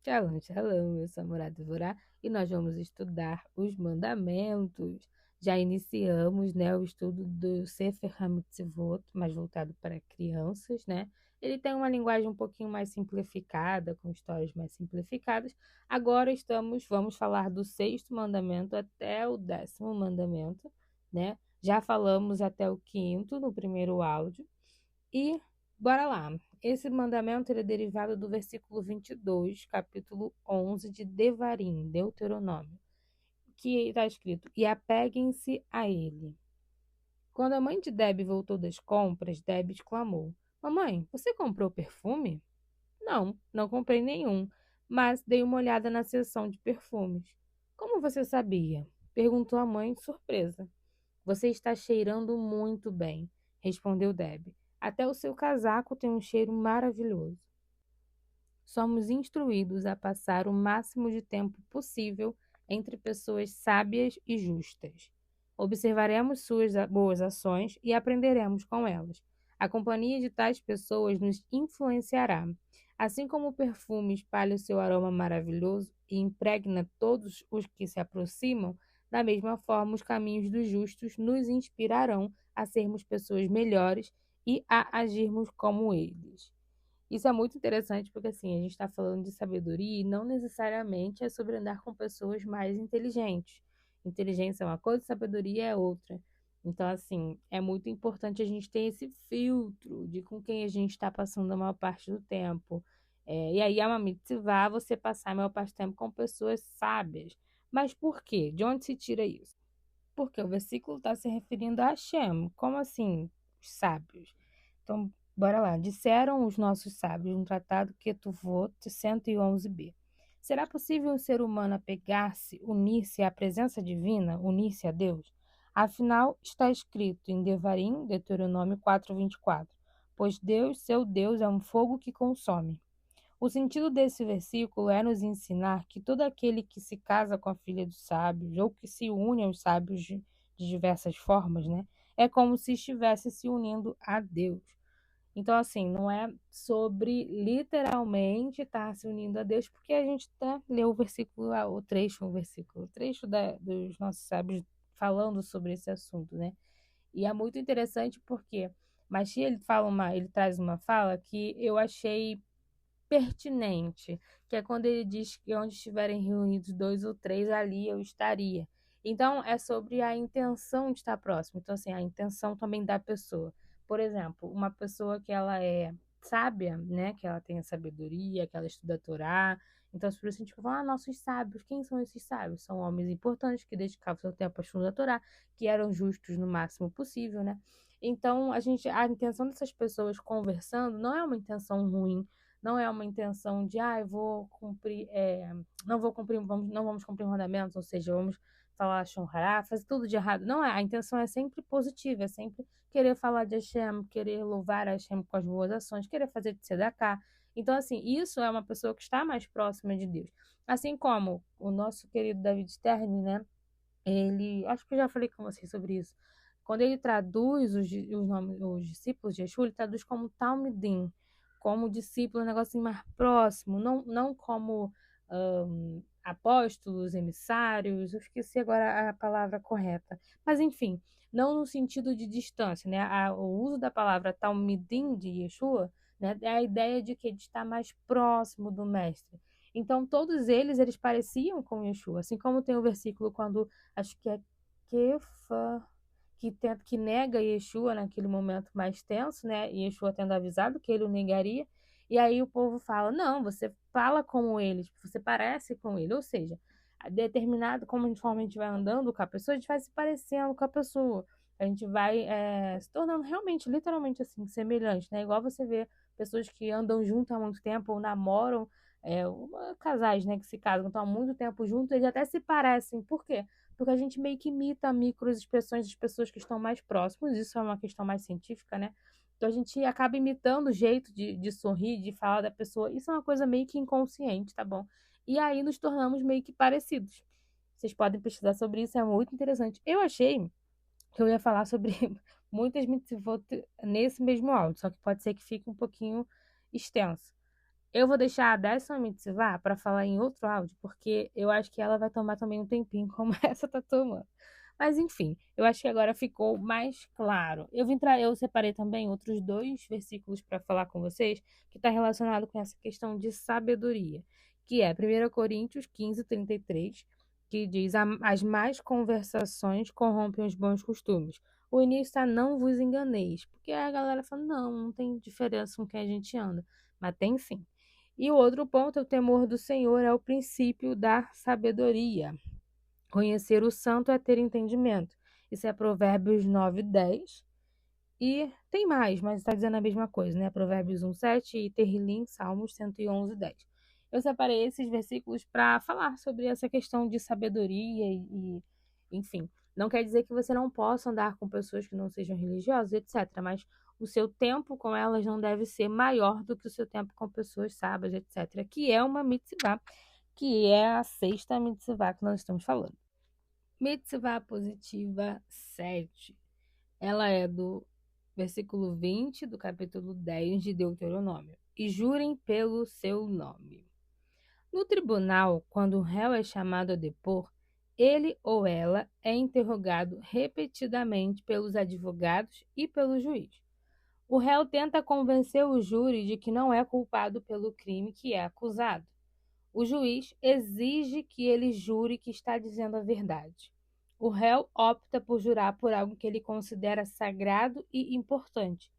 Shalom, shalom, eu sou a Murad Devorah e nós vamos estudar os mandamentos. Já iniciamos, né, o estudo do Sefer HaMitzvot, mais voltado para crianças, né? Ele tem uma linguagem um pouquinho mais simplificada, com histórias mais simplificadas. Agora vamos falar do sexto mandamento até o 10º mandamento, né? Já falamos até o quinto no primeiro áudio. E bora lá. Esse mandamento ele é derivado do versículo 22, capítulo 11 de Devarim, Deuteronômio, que está escrito: E apeguem-se a ele. Quando a mãe de Deb voltou das compras, Deb exclamou: Mamãe, você comprou perfume? Não, não comprei nenhum, mas dei uma olhada na seção de perfumes. Como você sabia? Perguntou a mãe, surpresa. Você está cheirando muito bem, respondeu Deb. Até o seu casaco tem um cheiro maravilhoso. Somos instruídos a passar o máximo de tempo possível entre pessoas sábias e justas. Observaremos suas boas ações e aprenderemos com elas. A companhia de tais pessoas nos influenciará. Assim como o perfume espalha o seu aroma maravilhoso e impregna todos os que se aproximam, da mesma forma os caminhos dos justos nos inspirarão a sermos pessoas melhores e a agirmos como eles. Isso é muito interessante porque, assim, a gente está falando de sabedoria e não necessariamente é sobre andar com pessoas mais inteligentes. Inteligência é uma coisa, sabedoria é outra. Então, assim, é muito importante a gente ter esse filtro de com quem a gente está passando a maior parte do tempo. E aí, é uma mitzvah você passar a maior parte do tempo com pessoas sábias. Mas por quê? De onde se tira isso? Porque o versículo está se referindo a Hashem. Como assim, os sábios? Então, bora lá. Disseram os nossos sábios no tratado Ketuvot 111b. Será possível um ser humano apegar-se, unir-se à presença divina, unir-se a Deus? Afinal, está escrito em Devarim, Deuteronômio 4:24, pois Deus, seu Deus, é um fogo que consome. O sentido desse versículo é nos ensinar que todo aquele que se casa com a filha dos sábios, ou que se une aos sábios de diversas formas, né, é como se estivesse se unindo a Deus. Então, assim, não é sobre literalmente estar se unindo a Deus, porque a gente leu o versículo, o trecho dos nossos sábios falando sobre esse assunto, né? E é muito interessante porque Machi, ele traz uma fala que eu achei pertinente, que é quando ele diz que onde estiverem reunidos dois ou três, ali eu estaria. Então, é sobre a intenção de estar próximo. Então, assim, a intenção também da pessoa. Por exemplo, uma pessoa que ela é sábia, né, que ela tem a sabedoria, que ela estuda a Torá. Então, por isso a gente fala, nossos sábios, quem são esses sábios? São homens importantes que dedicavam seu tempo a estudar a Torá, que eram justos no máximo possível, né? Então, a intenção dessas pessoas conversando não é uma intenção ruim, não é uma intenção de, eu vou cumprir, não vou cumprir, não vamos cumprir mandamentos, ou seja, vamos falar Shonhará, fazer tudo de errado. Não é, a intenção é sempre positiva, é sempre querer falar de Hashem, querer louvar a Hashem com as boas ações, querer fazer de tzedakah. Então, assim, isso é uma pessoa que está mais próxima de Deus. Assim como o nosso querido David Stern, né? Ele, acho que eu já falei com vocês sobre isso. Quando ele traduz os discípulos de Yeshua, ele traduz como Talmidim, como discípulo, um negocinho mais próximo, não como apóstolos, emissários, eu esqueci agora a palavra correta. Mas, enfim, não no sentido de distância, né? O uso da palavra Talmidim de Yeshua, né, é a ideia de que ele está mais próximo do mestre. Então, todos eles pareciam com Yeshua, assim como tem o versículo quando, acho que é Kefa, que nega Yeshua naquele momento mais tenso, né? Yeshua tendo avisado que ele o negaria. E aí o povo fala: não, você fala como ele, tipo, você parece com ele. Ou seja, determinado, conforme a gente vai andando com a pessoa, a gente vai se parecendo com a pessoa. A gente vai se tornando realmente, literalmente assim, semelhante, né? Igual você vê pessoas que andam junto há muito tempo ou namoram, casais, né, que se casam, estão há muito tempo juntos, eles até se parecem. Por quê? Porque a gente meio que imita microexpressões das pessoas que estão mais próximas, isso é uma questão mais científica, né? Então a gente acaba imitando o jeito de sorrir, de falar da pessoa. Isso é uma coisa meio que inconsciente, tá bom? E aí nos tornamos meio que parecidos. Vocês podem pesquisar sobre isso, é muito interessante. Eu achei que eu ia falar sobre muitas mitzvot nesse mesmo áudio, só que pode ser que fique um pouquinho extenso. Eu vou deixar dessa mitzvah para falar em outro áudio, porque eu acho que ela vai tomar também um tempinho, como essa tá tomando. Mas enfim, eu acho que agora ficou mais claro. Eu separei também outros dois versículos para falar com vocês, que está relacionado com essa questão de sabedoria, que é 1 Coríntios 15:33, que diz: As más conversações corrompem os bons costumes. O início está: não vos enganeis, porque a galera fala: não tem diferença com quem a gente anda, mas tem sim. E o outro ponto é: o temor do Senhor é o princípio da sabedoria. Conhecer o santo é ter entendimento. Isso é Provérbios 9:10. E tem mais, mas está dizendo a mesma coisa, né? Provérbios 1:7 e Terrilim, Salmos 111:10. Eu separei esses versículos para falar sobre essa questão de sabedoria enfim. Não quer dizer que você não possa andar com pessoas que não sejam religiosas, etc. Mas o seu tempo com elas não deve ser maior do que o seu tempo com pessoas sábias, etc. Que é uma mitzvah, que é a sexta mitzvah que nós estamos falando. Mitzvah positiva 7. Ela é do versículo 20 do capítulo 10 de Deuteronômio. E jurem pelo seu nome. No tribunal, quando o réu é chamado a depor, ele ou ela é interrogado repetidamente pelos advogados e pelo juiz. O réu tenta convencer o júri de que não é culpado pelo crime que é acusado. O juiz exige que ele jure que está dizendo a verdade. O réu opta por jurar por algo que ele considera sagrado e importante.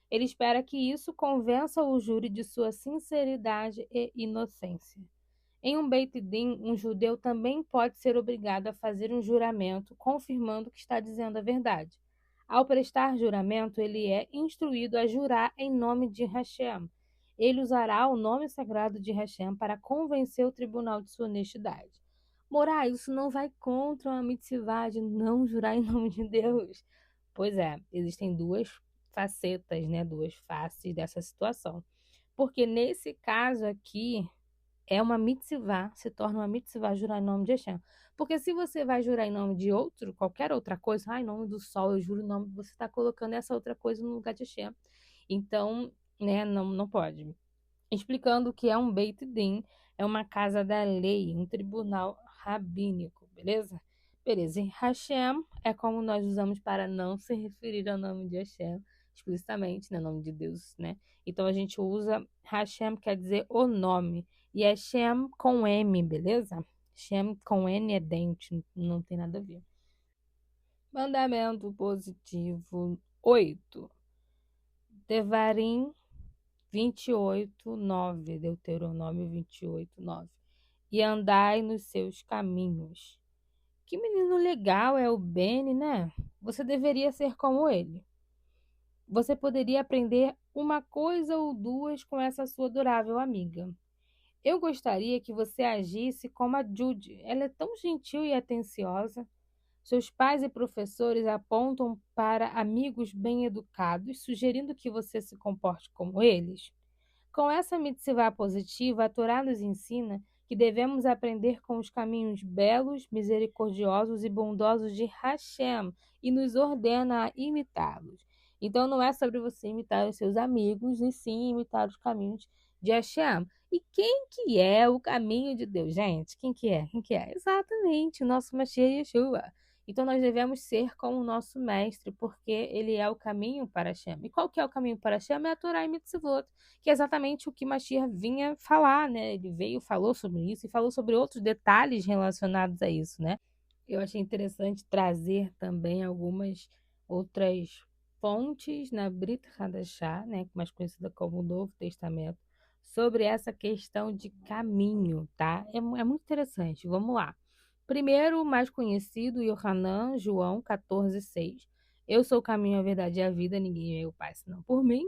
Ele espera que isso convença o júri de sua sinceridade e inocência. Em um Beit Din, um judeu também pode ser obrigado a fazer um juramento confirmando que está dizendo a verdade. Ao prestar juramento, ele é instruído a jurar em nome de Hashem. Ele usará o nome sagrado de Hashem para convencer o tribunal de sua honestidade. Morar, isso não vai contra a mitzvah de não jurar em nome de Deus. Pois é, existem duas facetas, né, duas faces dessa situação. Porque nesse caso aqui, é uma mitzvah, se torna uma mitzvah jurar em nome de Hashem. Porque se você vai jurar em nome de outro, qualquer outra coisa, em nome do sol, eu juro em nome, você está colocando essa outra coisa no lugar de Hashem. Então, né, não pode. Explicando o que é um Beit Din, é uma casa da lei, um tribunal rabínico, beleza? Beleza. E Hashem é como nós usamos para não se referir ao nome de Hashem, explicitamente, né, nome de Deus, né? Então a gente usa Hashem, quer dizer o nome, e é Shem com M, beleza? Shem com N é dente, não tem nada a ver. Mandamento positivo 8. Devarim 28:9, Deuteronômio 28:9. E andai nos seus caminhos. Que menino legal é o Beni, né? Você deveria ser como ele. Você poderia aprender uma coisa ou duas com essa sua adorável amiga. Eu gostaria que você agisse como a Jude. Ela é tão gentil e atenciosa. Seus pais e professores apontam para amigos bem-educados, sugerindo que você se comporte como eles. Com essa mitzvah positiva, a Torá nos ensina que devemos aprender com os caminhos belos, misericordiosos e bondosos de Hashem e nos ordena a imitá-los. Então não é sobre você imitar os seus amigos, e sim imitar os caminhos de Hashem. E quem que é o caminho de Deus, gente? Quem que é? Quem que é? Exatamente, o nosso Mashiach Yeshua. Então nós devemos ser como o nosso mestre, porque ele é o caminho para Hashem. E qual que é o caminho para Hashem? É a Torá e Mitzvot, que é exatamente o que Mashiach vinha falar, né? Ele veio, falou sobre isso e falou sobre outros detalhes relacionados a isso, né? Eu achei interessante trazer também algumas outras fontes na Brit Hadashah, né, mais conhecida como o Novo Testamento, sobre essa questão de caminho, tá? É muito interessante. Vamos lá. Primeiro, o mais conhecido, Yohanan, João 14:6. Eu sou o caminho, a verdade e a vida, ninguém veio ao Pai senão por mim.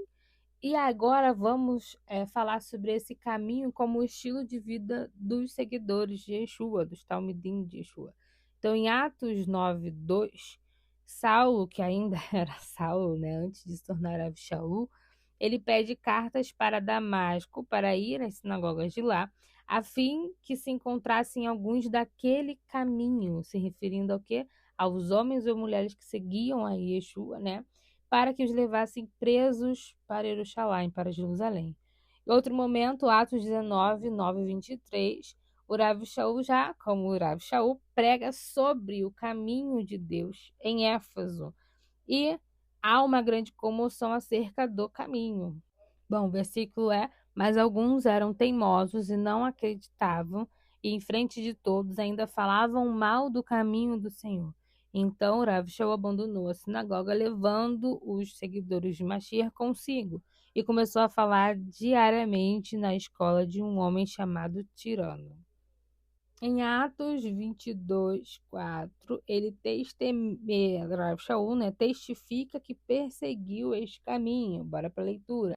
E agora vamos falar sobre esse caminho como estilo de vida dos seguidores de Yeshua, dos Talmidim de Yeshua. Então, em Atos 9:2, Saulo, que ainda era Saulo, né, antes de se tornar Shaul, ele pede cartas para Damasco para ir às sinagogas de lá, a fim que se encontrassem alguns daquele caminho, se referindo ao quê? Aos homens ou mulheres que seguiam a Yeshua, né? Para que os levassem presos para Jerusalém, para Jerusalém. Outro momento, Atos 19, 9 e 23, o Rav Shaul já, como o Rav Shaul, prega sobre o caminho de Deus em Éfeso. E há uma grande comoção acerca do caminho. Bom, o versículo é: mas alguns eram teimosos e não acreditavam, e em frente de todos ainda falavam mal do caminho do Senhor. Então Rav Shaul abandonou a sinagoga, levando os seguidores de Mashiach consigo, e começou a falar diariamente na escola de um homem chamado Tirano. Em Atos 22, 4, Rav Shaul, testifica que perseguiu este caminho. Bora para a leitura.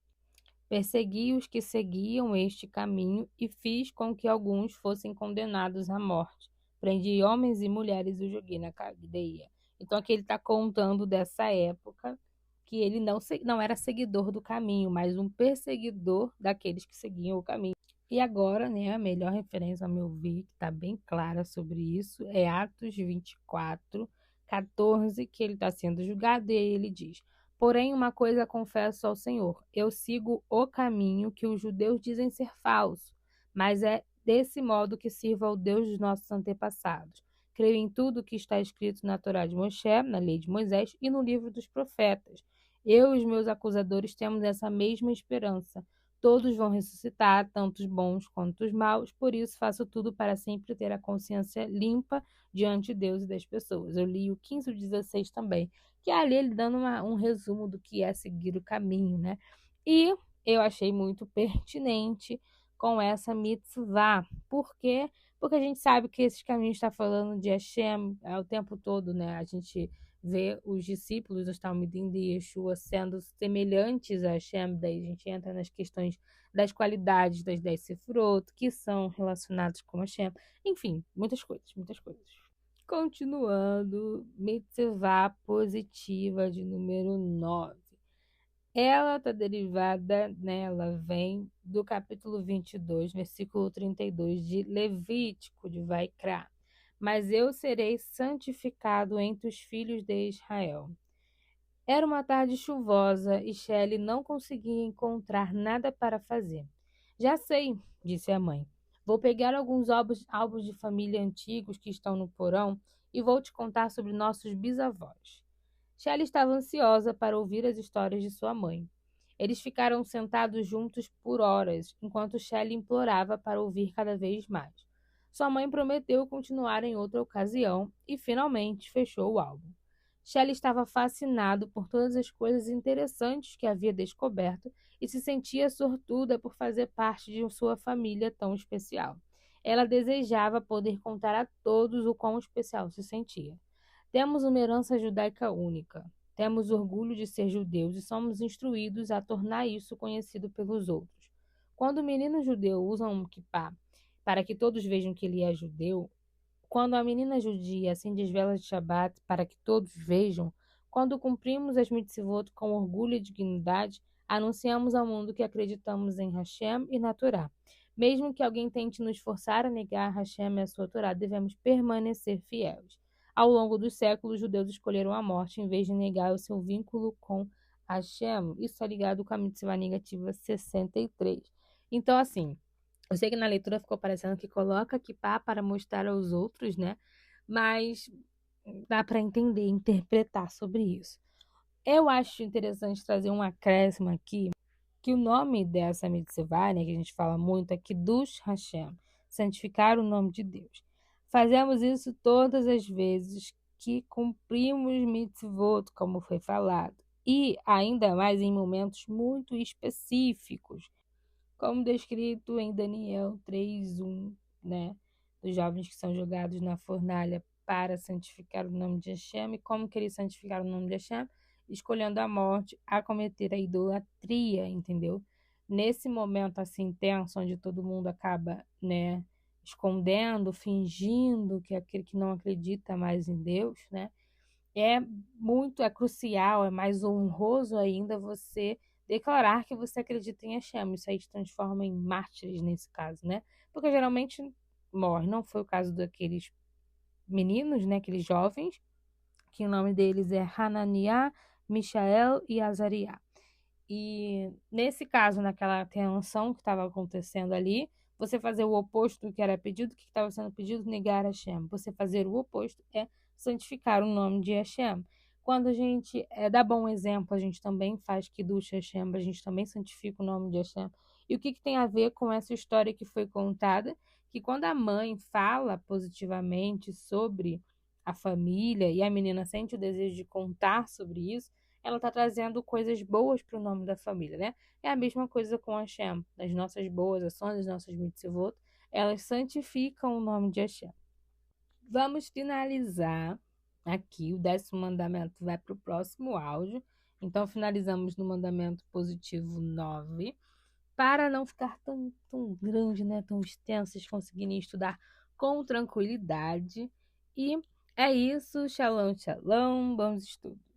Persegui os que seguiam este caminho e fiz com que alguns fossem condenados à morte. Prendi homens e mulheres e os joguei na cadeia. Então aqui ele está contando dessa época que ele não era seguidor do caminho, mas um perseguidor daqueles que seguiam o caminho. E agora, a melhor referência, ao meu ver, que está bem clara sobre isso, é Atos 24, 14, que ele está sendo julgado, e aí ele diz: porém, uma coisa confesso ao Senhor, eu sigo o caminho que os judeus dizem ser falso, mas é desse modo que sirvo ao Deus dos nossos antepassados. Creio em tudo que está escrito na Torá de Moshe, na lei de Moisés e no livro dos profetas. Eu e os meus acusadores temos essa mesma esperança. Todos vão ressuscitar, tanto os bons quanto os maus, por isso faço tudo para sempre ter a consciência limpa diante de Deus e das pessoas. Eu li o 15 e o 16 também, que é ali ele dando um resumo do que é seguir o caminho, né? E eu achei muito pertinente com essa mitzvah. Por quê? Porque a gente sabe que esses caminhos está falando de Hashem o tempo todo, né? A gente vê os discípulos dos Talmidim de Yeshua sendo semelhantes a Hashem, daí a gente entra nas questões das qualidades das 10 Sefirot, que são relacionados com Hashem, enfim, muitas coisas, muitas coisas. Continuando, mitzvah positiva de número 9. Ela está derivada, ela vem do capítulo 22, versículo 32 de Levítico, de Vaikra. Mas eu serei santificado entre os filhos de Israel. Era uma tarde chuvosa e Shelley não conseguia encontrar nada para fazer. Já sei, disse a mãe. Vou pegar alguns álbuns de família antigos que estão no porão e vou te contar sobre nossos bisavós. Shelley estava ansiosa para ouvir as histórias de sua mãe. Eles ficaram sentados juntos por horas, enquanto Shelley implorava para ouvir cada vez mais. Sua mãe prometeu continuar em outra ocasião e, finalmente, fechou o álbum. Shelley estava fascinado por todas as coisas interessantes que havia descoberto e se sentia sortuda por fazer parte de sua família tão especial. Ela desejava poder contar a todos o quão especial se sentia. Temos uma herança judaica única. Temos orgulho de ser judeus e somos instruídos a tornar isso conhecido pelos outros. Quando o menino judeu usa um kippá para que todos vejam que ele é judeu, quando a menina judia acende as velas de Shabat para que todos vejam, quando cumprimos as mitzvot com orgulho e dignidade, anunciamos ao mundo que acreditamos em Hashem e na Torá. Mesmo que alguém tente nos forçar a negar Hashem e a sua Torá, devemos permanecer fiéis. Ao longo dos séculos, os judeus escolheram a morte em vez de negar o seu vínculo com Hashem. Isso está ligado com a mitzvah negativa 63. Então, assim, eu sei que na leitura ficou parecendo que coloca kippá para mostrar aos outros, né? Mas dá para entender, interpretar sobre isso. Eu acho interessante trazer um acréscimo aqui, que o nome dessa mitzvah, que a gente fala muito, é Kiddush Hashem, santificar o nome de Deus. Fazemos isso todas as vezes que cumprimos mitzvot, como foi falado, e ainda mais em momentos muito específicos, como descrito em Daniel 3:1, dos jovens que são jogados na fornalha para santificar o nome de Hashem. E como que eles santificaram o nome de Hashem? Escolhendo a morte, a cometer a idolatria, entendeu? Nesse momento assim tenso, onde todo mundo acaba, escondendo, fingindo que é aquele que não acredita mais em Deus, é crucial, é mais honroso ainda você declarar que você acredita em Hashem. Isso aí te transforma em mártires nesse caso, Porque geralmente morre. Não foi o caso daqueles meninos, aqueles jovens, que o nome deles é Hananiah, Mishael e Azariah. E nesse caso, naquela tensão que estava acontecendo ali, você fazer o oposto do que era pedido, o que estava sendo pedido, negar Hashem. Você fazer o oposto é santificar o nome de Hashem. Quando a gente dá bom exemplo, a gente também faz Kiddush Hashem, a gente também santifica o nome de Hashem. E o que tem a ver com essa história que foi contada? Que quando a mãe fala positivamente sobre a família e a menina sente o desejo de contar sobre isso, ela está trazendo coisas boas para o nome da família, né? É a mesma coisa com Hashem. As nossas boas ações, as nossas mitzvot, elas santificam o nome de Hashem. Vamos finalizar aqui. O 10º mandamento vai para o próximo áudio. Então, finalizamos no mandamento positivo 9. Para não ficar tão grande, né? Tão extenso, vocês conseguirem estudar com tranquilidade. E é isso. Shalom, shalom. Bons estudos.